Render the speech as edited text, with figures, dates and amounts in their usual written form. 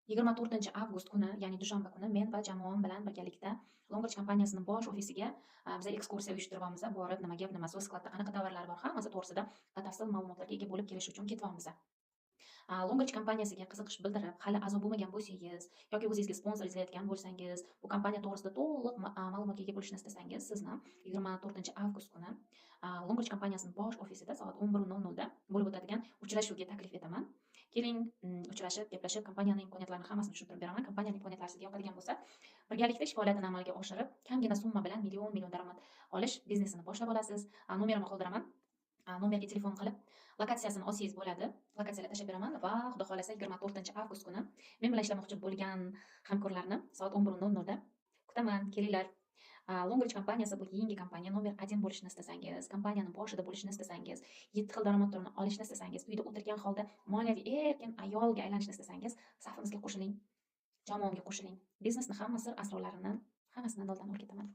24-avgust kuni, ya'ni dushanba kuni men va jamoam bilan birgalikda Longbridge kompaniyasining bosh ofisiga biz ekskursiya uyushtiribmiz. Borib nima gap nimasi, skladda qanaqa tovarlar bor, hammasi to'g'risida batafsil ma'lumotlarga ega bo'lib kelish uchun ketyapmiz. Longbridge kompaniyasiga qiziqish bildirib, hali a'zo bo'lmagan bo'lsangiz yoki o'zingizga sponsor izlayotgan bo'lsangiz, bu kompaniya to'g'risida to'liq ma'lumotga ega bo'lishni istasangiz, sizni 24-avgust kuni Longbridge kompaniyasining bosh ofisida soat 11:00 da bo'lib o'tadigan uchrashuvga taklif etaman. Keling, uchrashib, gaplashib, kompaniyaning imkoniyatlarini hammasini tushuntirib beraman. Kompaniyaning imkoniyatlari sizga yoqadigan bo'lsa, birgalikda ish faoliyatini amalga oshirib, kamgina summa bilan million daromad olish biznesini boshlab olasiz. Nomerimni qoldiraman. Nomerga telefon qilib, lokatsiyasini olsangiz bo'ladi. Lokatsiyaga tashlab beraman va xudo xolasa 24-avgust kuni men bilan ishlamoqchi bo'lgan hamkorlarni soat 11:00 da kutaman. Kelinglar. Longbridge kompaniyasi bu yangi kompaniya, nomer 1 bo'lishni istasangiz, kompaniyaning boshida bo'lishni istasangiz, 7 xil daromad turini olishni istasangiz, uyda o'tirgan holda moliyaviy erkin ayolga aylanishni istasangiz, safimizga qo'shiling, jamoamga qo'shiling. Biznesning hamma sir asrorlarini hammasidan oldin o'rgataman.